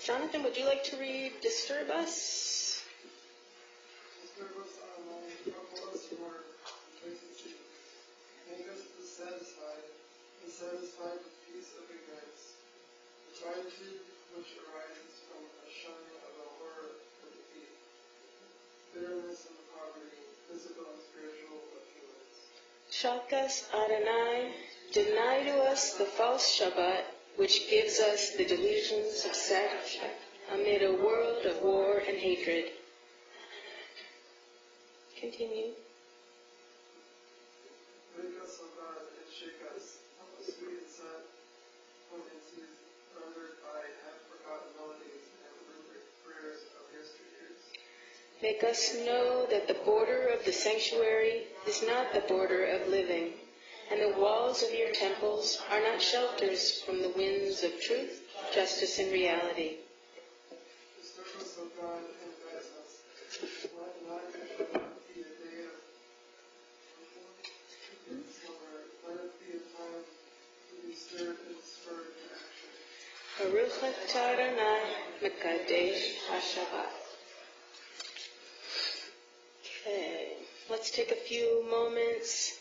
Jonathan, would you like to read Disturb Us? Disturb us our mind, trouble us your complacency. Make us dissatisfied, and satisfied with peace of ignorance. The quietude which arises from a shunning of the horror of defeat. Bitterness of poverty, physical and spiritual opulence. Shock us, Adonai. Deny to us the false Shabbat, which gives us the delusions of satisfaction amid a world of war and hatred. Continue. Wake us, O God, and shake us, sweet and sad tendencies rendered by half-forgotten melodies and rubric prayers of yesteryears. Make us know that the border of the sanctuary is not the border of living, and the walls of your temples are not shelters from the winds of truth, justice, and reality. Disturb us, O God, and advise us. Let not your Shabbat be a day of slumber. Let it be a time to be stirred and spurred to action. Baruch atah Adonai Mekadesh HaShabbat. Okay, let's take a few moments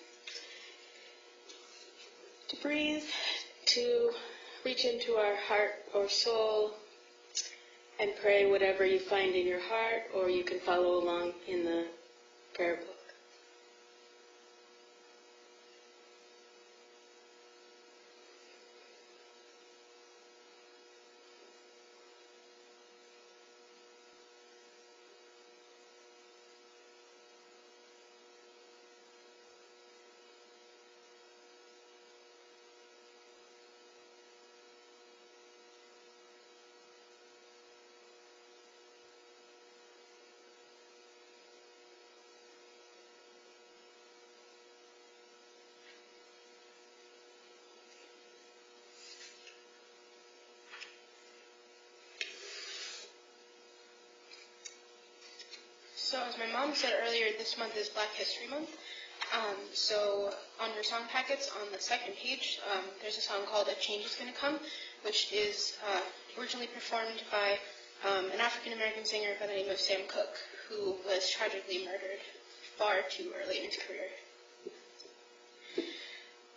to breathe, to reach into our heart or soul and pray whatever you find in your heart, or you can follow along in the prayer book. So as my mom said earlier, this month is Black History Month. So on your song packets, on the second page, there's a song called A Change Is Gonna Come, which is originally performed by an African-American singer by the name of Sam Cooke, who was tragically murdered far too early in his career.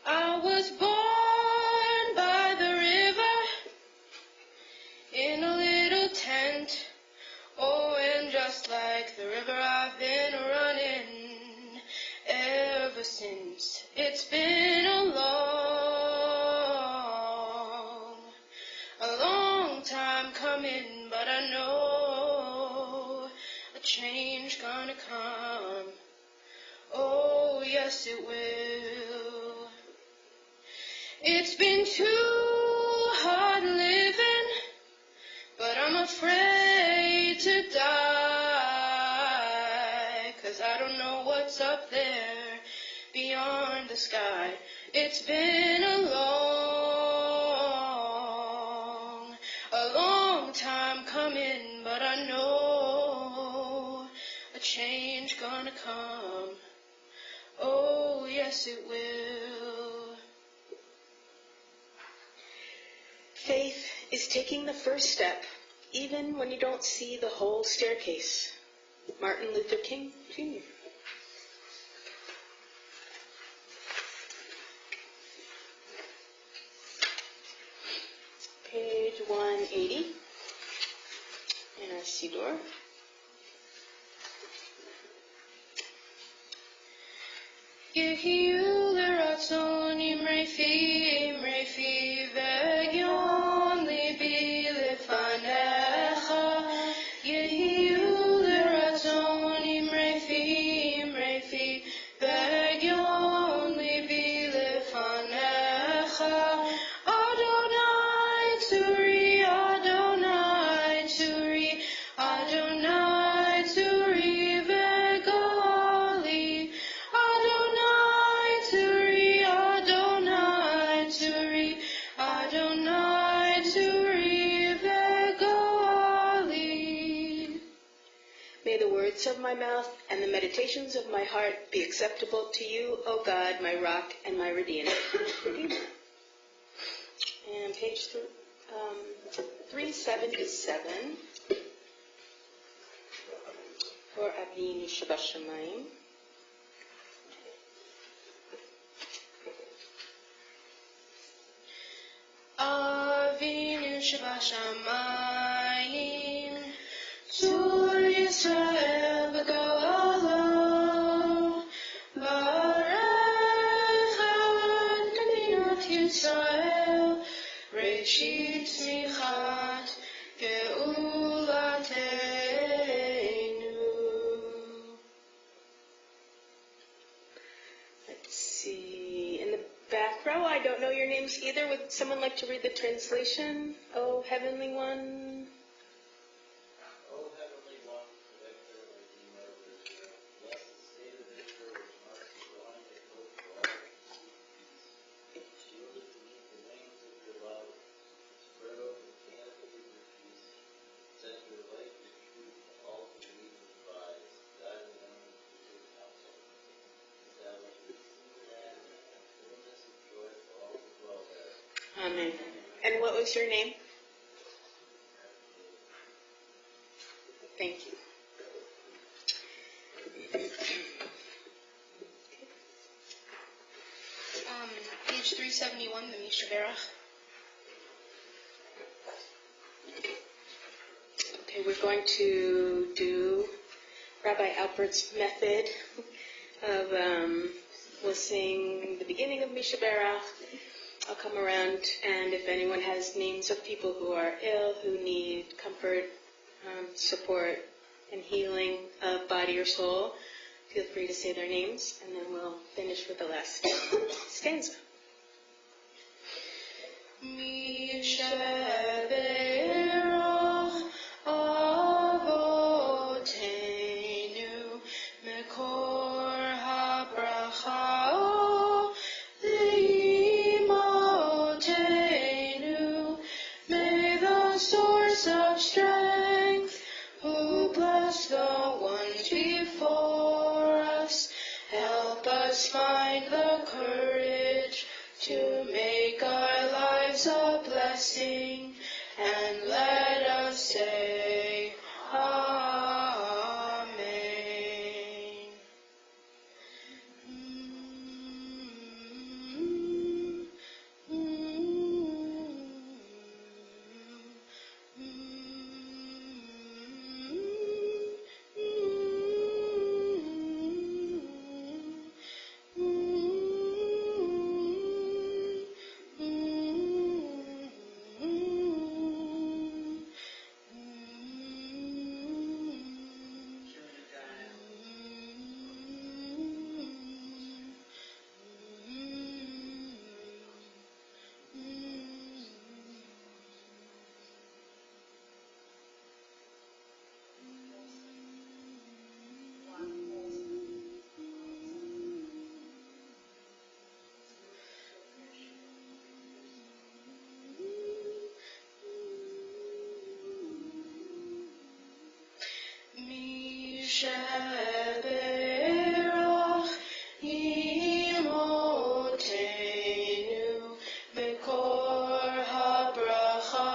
I was born by the river in a little tent. Oh, and just like the river, I've been running ever since. It's been a long time coming, but I know a change gonna come. Oh, yes, it will. It's been too hard living, but I'm afraid to die, 'cause I don't know what's up there beyond the sky. It's been a long time coming, but I know a change gonna come. Oh, yes, it will. Faith is taking the first step, even when you don't see the whole staircase. Martin Luther King, Jr. Page 180 in our Siddur. Yehiyu l'ratzon imrei fi ve'gion libi lefanecha. Yehiyu l'ratzon imrei fi ve'gion libi lefanecha. Adonai tzuri, Adonai tzuri, Adonai tzuri ve'gali. Adonai tzuri, Adonai tzuri, Adonai tzuri ve'gali. May the words of my mouth and the meditations of my heart be acceptable to you, O God, my rock and my redeemer. And page 377 for Avinu Shabashamayim. Avinu Shabashamayim, Tzur Yisrael B'Go'alo, Barech Adonai Yisrael, Reshit Tzmichat Ge'ulateinu. Let's see. In the back row, I don't know your names either. Would someone like to read the translation? Oh, Heavenly One. O Heavenly One, Protector, Redeemer of Israel, bless the state of Israel which marks the drawing of hope for all who seek peace. Shield it beneath the wings of your love, spread over the canopy of your peace. Send your light, your truth, to all who lead with rise, guiding them with your counsel. Establish your true land and fullness of joy for all who dwell there. Amen. And what was your name? Thank you. Page 371, the Mishaberach. Okay, we're going to do Rabbi Alpert's method of, we'll sing the beginning of Mishaberach. I'll come around, and if anyone has names of people who are ill, who need comfort, support, and healing of body or soul, feel free to say their names, and then we'll finish with the last stanza. Mishaberach Avoteinu Mekor HaBracha Leimotenu. May the source of strength, who bless the ones before us, help us find the courage to make our lives a blessing, and let us say Amen. Mishaberach Imotenu Mekor HaBracha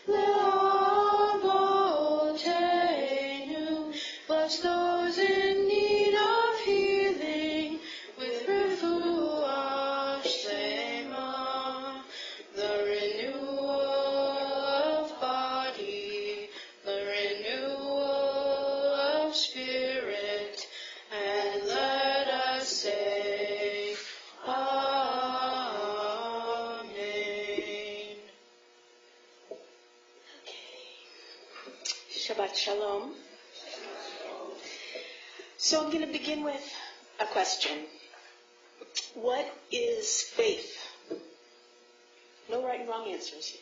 Le'avotenu. Bless those in need of healing with refuah shlema, the renewal of body, the renewal of spirit, and let us say Amen. Shabbat Shalom. So I'm going to begin with a question. What is faith? No right and wrong answers here.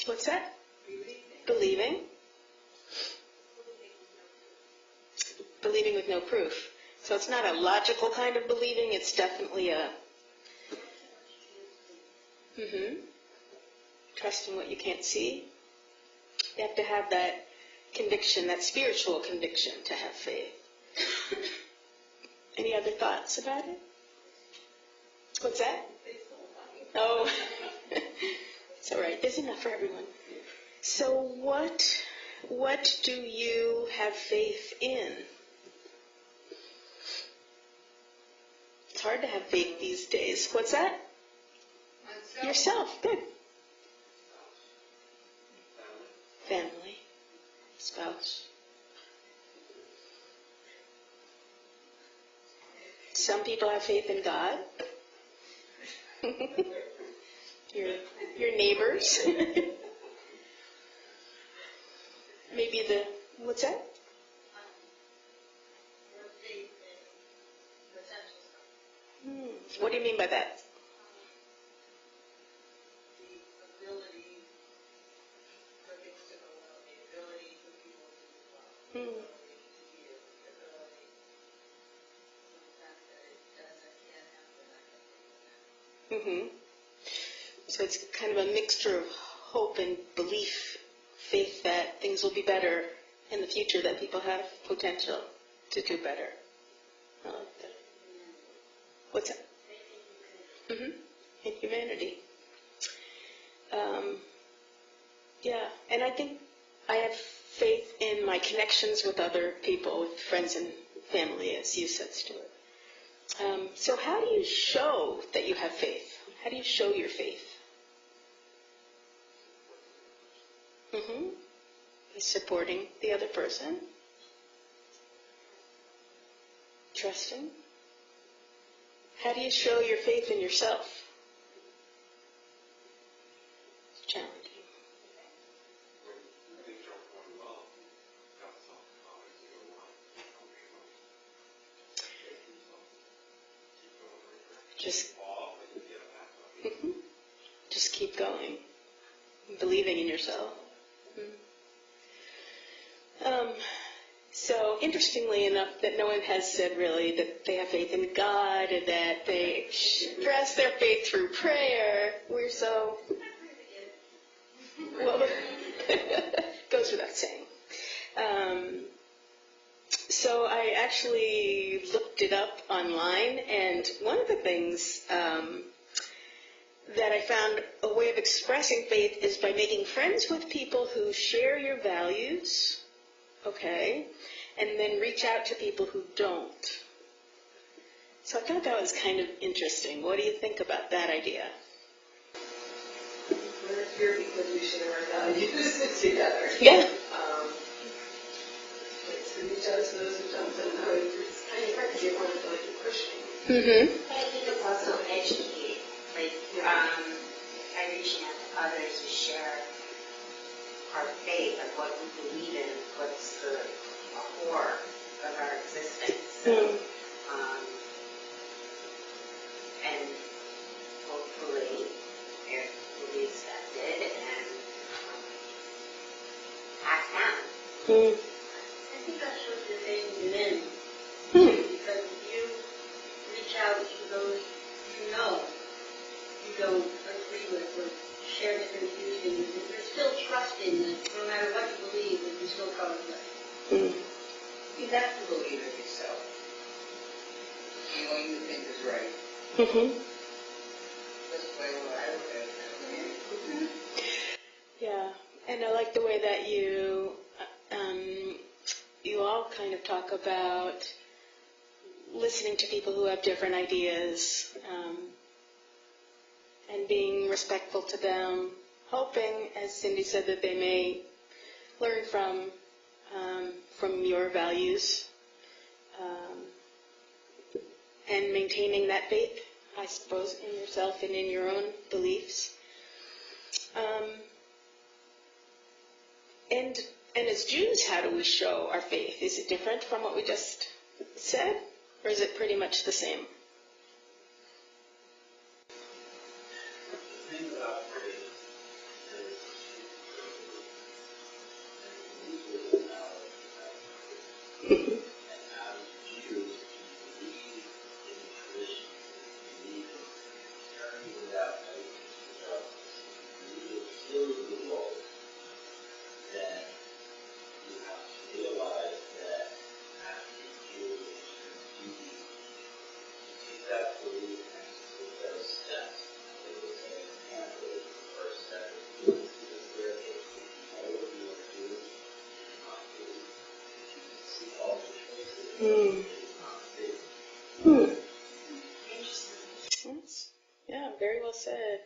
What's that? Believing. Believing with no proof. So it's not a logical kind of believing, it's definitely a trust in what you can't see. You have to have that conviction, that spiritual conviction to have faith. Any other thoughts about it? What's that? Oh, it's all right. There's enough for everyone. So what do you have faith in? It's hard to have faith these days. What's that? Myself. Yourself. Good. Family. Spouse. Some people have faith in God. your neighbors. Maybe what's that? What do you mean by that? The ability for things to go well, the ability for people to do well, the ability to hear, the ability, so the fact that it doesn't, can't happen, I can think of that. So it's kind of a mixture of hope and belief, faith that things will be better in the future, that people have potential to do better. I like that. What's that? In humanity. Yeah, and I think I have faith in my connections with other people, with friends and family, as you said, Stuart. So how do you show that you have faith? How do you show your faith? By supporting the other person. Trusting. How do you show your faith in yourself? It's challenging. Just keep going. Believing in yourself. So, interestingly enough, that no one has said really that they have faith in God and that they express their faith through prayer. We're so... Well, goes without saying. So I actually looked it up online, and one of the things that I found a way of expressing faith is by making friends with people who share your values, okay, and then reach out to people who don't. So I thought that was kind of interesting. What do you think about that idea? We're here because we share our values together. Yeah. To reach out to those who don't know, it's kind of hard to get one to feel like you're pushing. I think it's also educate, by reaching out to others who share our faith of what we believe in, what's the core of our existence. So, and hopefully it will be accepted and passed down. I think that shows your faith within, because you reach out to those you know you don't agree with or share different views in, and you're still trusting that no matter what you believe, that you still come with. You have to believe in yourself. You know what you think is right. That's the way I look at it. Yeah, and I like the way that you all kind of talk about listening to people who have different ideas and being respectful to them, hoping, as Cindy said, that they may learn from your values and maintaining that faith, I suppose, in yourself and in your own beliefs. And as Jews, how do we show our faith? Is it different from what we just said, or is it pretty much the same? The thing about faith is and usually and as Jews, we believe in tradition, we believe in carrying it out, we fulfill the role, then you have to realize that as a Jew, it's your duty to and the first step. It was the first step is there all of you are doing see all the choices. Yeah, very well said.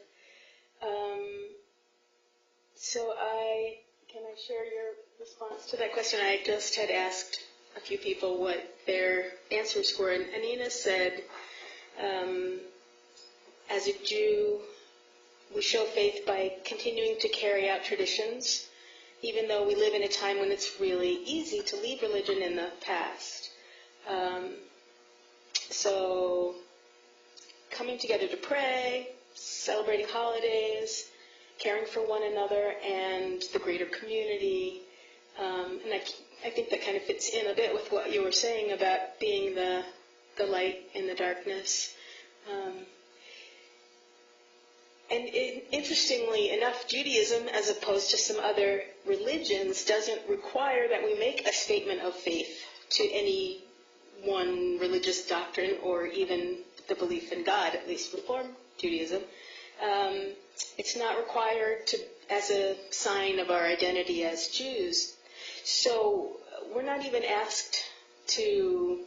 Can I share your response to that question? I just had asked a few people what their answers were, and Anina said, as a Jew, we show faith by continuing to carry out traditions, even though we live in a time when it's really easy to leave religion in the past. So coming together to pray, celebrating holidays, caring for one another and the greater community. And I think that kind of fits in a bit with what you were saying about being the light in the darkness. Interestingly enough, Judaism, as opposed to some other religions, doesn't require that we make a statement of faith to any one religious doctrine or even the belief in God, at least Reform Judaism. It's not required as a sign of our identity as Jews. So we're not even asked to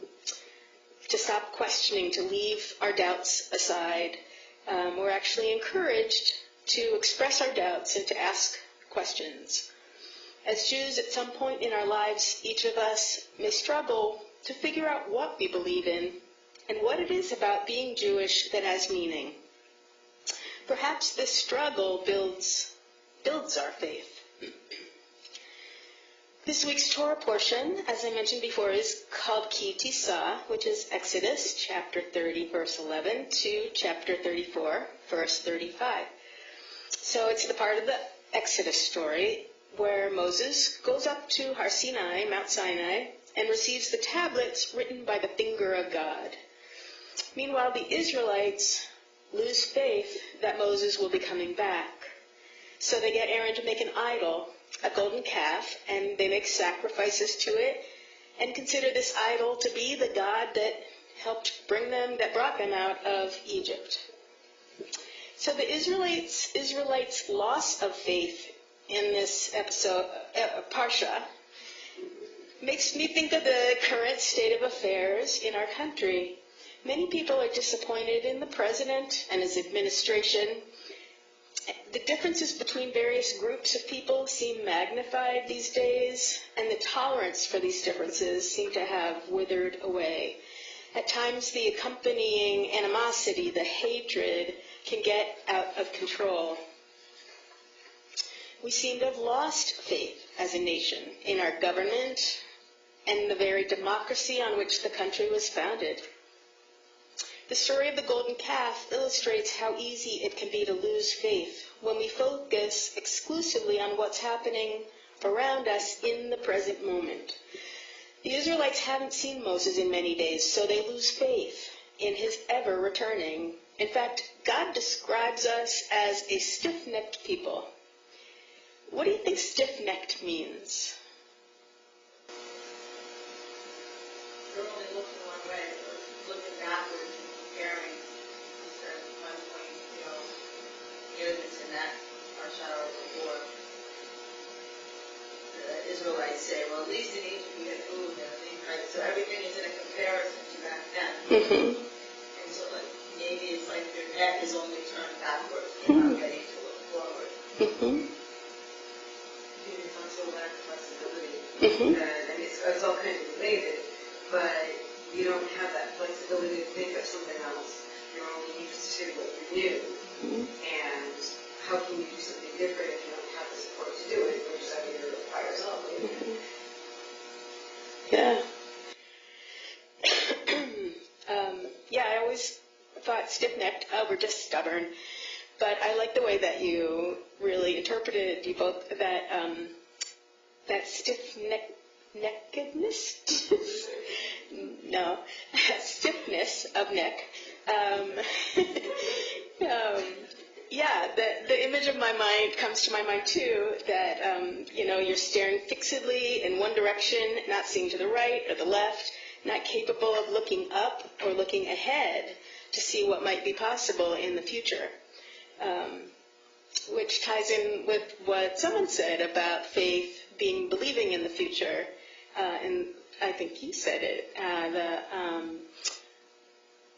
stop questioning, to leave our doubts aside. We're actually encouraged to express our doubts and to ask questions. As Jews, at some point in our lives, each of us may struggle to figure out what we believe in and what it is about being Jewish that has meaning. Perhaps this struggle builds our faith. This week's Torah portion, as I mentioned before, is called Ki Tisa, which is Exodus chapter 30, verse 11, to chapter 34, verse 35. So it's the part of the Exodus story where Moses goes up to Har Sinai, Mount Sinai, and receives the tablets written by the finger of God. Meanwhile, the Israelites lose faith that Moses will be coming back. So they get Aaron to make an idol, a golden calf, and they make sacrifices to it and consider this idol to be the God that brought them out of Egypt. So the Israelites' loss of faith in this episode, Parsha, makes me think of the current state of affairs in our country. Many people are disappointed in the president and his administration. The differences between various groups of people seem magnified these days, and the tolerance for these differences seem to have withered away. At times, the accompanying animosity, the hatred, can get out of control. We seem to have lost faith as a nation in our government and the very democracy on which the country was founded. The story of the golden calf illustrates how easy it can be to lose faith when we focus exclusively on what's happening around us in the present moment. The Israelites haven't seen Moses in many days, so they lose faith in his ever returning. In fact, God describes us as a stiff-necked people. What do you think stiff-necked means? They're only looking one way, looking backwards and comparing. At one point, near this and that, our shadow before, the Israelites say, well, at least in Egypt we had food and everything, right? So everything is in a comparison to back then. Mm-hmm. And so maybe it's like their neck is only turned backwards. They're not ready to look forward. Mm-hmm. It's also lack of flexibility. Mm-hmm. And it's all kind of related, but you don't have that flexibility to think of something else. You're only interested in what you knew. Mm-hmm. And how can you do something different if you don't have the support to do it, which is either by yourself or Yeah. Yeah, I always thought stiff-necked, we're just stubborn. But I like the way that you really interpreted that stiff-neckedness. No, stiffness of neck. Yeah, the image of my mind comes to my mind too, that, you're staring fixedly in one direction, not seeing to the right or the left, not capable of looking up or looking ahead. to see what might be possible in the future, which ties in with what someone said about faith being believing in the future, and I think you said it,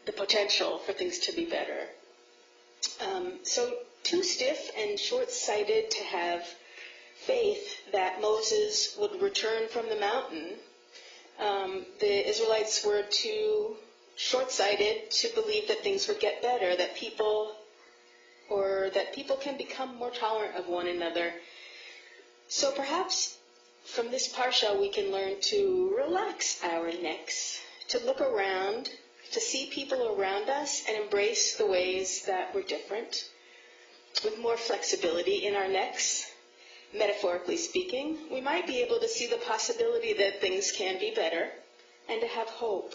the potential for things to be better. So too stiff and short-sighted to have faith that Moses would return from the mountain. The Israelites were too short-sighted to believe that things would get better, that people can become more tolerant of one another. So perhaps from this parsha we can learn to relax our necks, to look around, to see people around us and embrace the ways that we're different, with more flexibility in our necks. Metaphorically speaking, we might be able to see the possibility that things can be better and to have hope.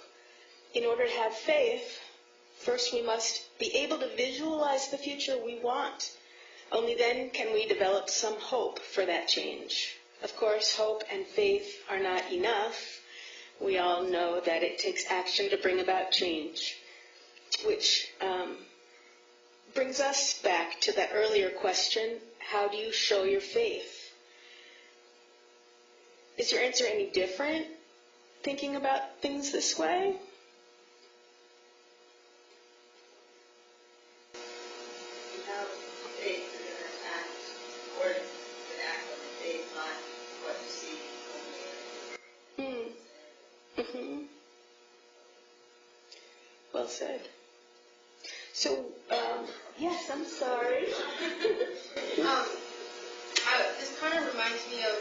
In order to have faith, first we must be able to visualize the future we want. Only then can we develop some hope for that change. Of course, hope and faith are not enough. We all know that it takes action to bring about change, which brings us back to that earlier question, how do you show your faith? Is your answer any different thinking about things this way? Without faith, you're going to act according to an act of faith, not what you see only. Mm-hmm. Well said. So, yes, I'm sorry. This kind of reminds me of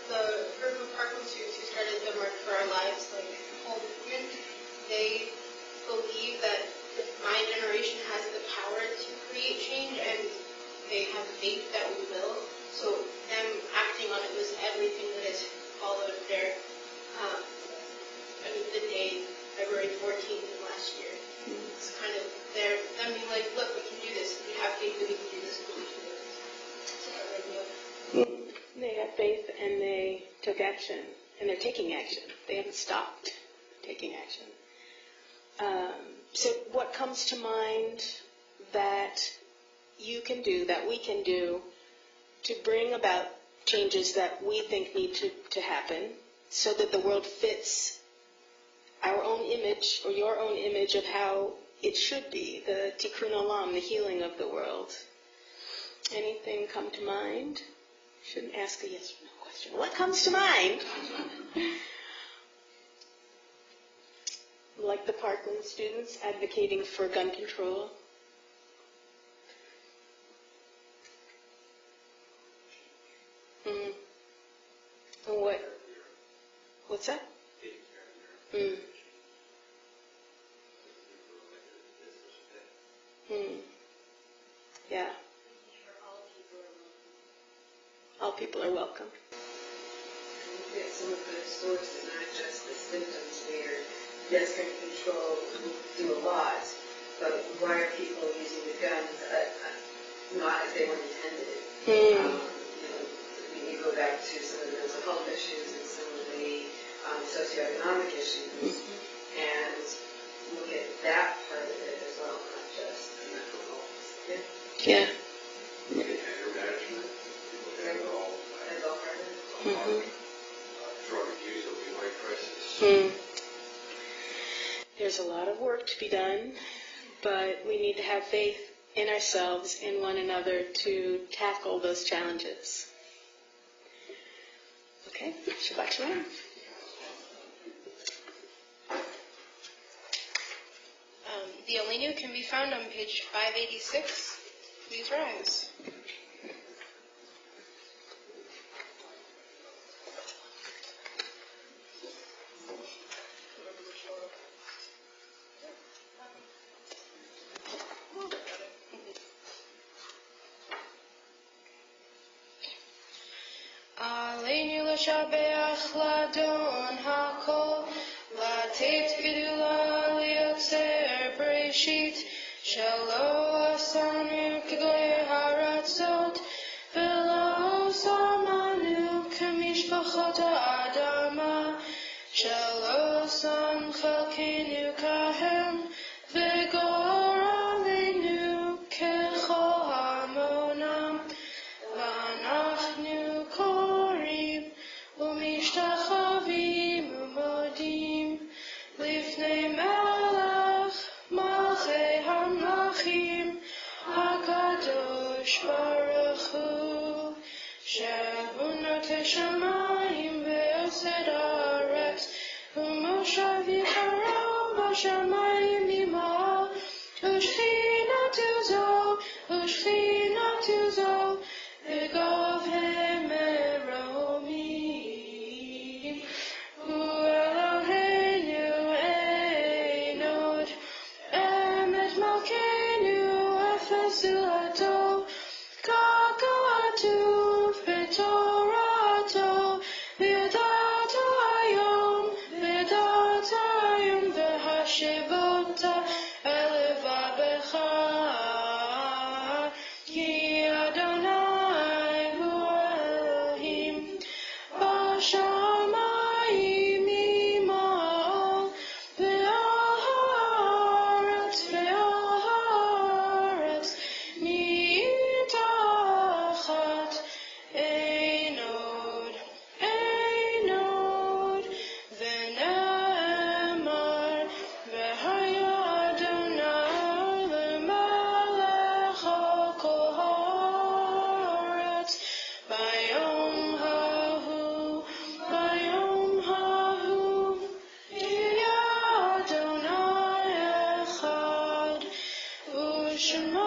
the group of Parkland students who started the March for Our Lives, like whole movement. They believe that my generation has the power to create change, and they have faith that we will. So them acting on it was everything that has followed their, the day, February 14th of last year. It's kind of them being like, look, we can do this. We have faith that we can do this. We can do this. So that made me They had faith and they took action, and they're taking action. They haven't stopped taking action. So what comes to mind that you can do, that we can do, to bring about changes that we think need to happen so that the world fits our own image or your own image of how it should be, the tikkun olam, the healing of the world? Anything come to mind? Shouldn't ask a yes or no question. What comes to mind? Like the Parkland students advocating for gun control. What's that? Yeah. All people are welcome. Look at some of the sources, not just the symptoms where yes, gun control will do a lot, but why are people using the guns not as they were intended? You go back to some of the mental health issues and some of the socioeconomic issues, and look at that part of it as well, not just the mental health. Yeah. Anger management, alcohol, drug abuse, opioid crisis. There's a lot of work to be done, but we need to have faith in ourselves, in one another, to tackle those challenges. Okay, Shabbat Shalom. The Alinu can be found on page 586. Please rise. Aleinu l'shabeach l'adon hakol, l'tet gedula liotzer breshit, shelo asanu k'gdei haratzot, v'lo samanu k'mishpachot ha'adama, shelo sam chalkenu kahem, בשמיים ויוסד הארץ, ומושב יחרב בשמיים ממעל, ושכינתו זו, וגבהם מרומים. הוא אלוהינו אין עוד, אמת מלכנו אפס זולתו, כך כתוב בתורתו, וידעת היום והשבות אל לבבך, כי אדוני הוא אלוהים בשמיים ממעל, ועל הארץ מתחת. אין עוד, ונאמר, והיה אדוני למלך על כל הארץ, ביום ההוא יהיה אדוני אחד, ושמו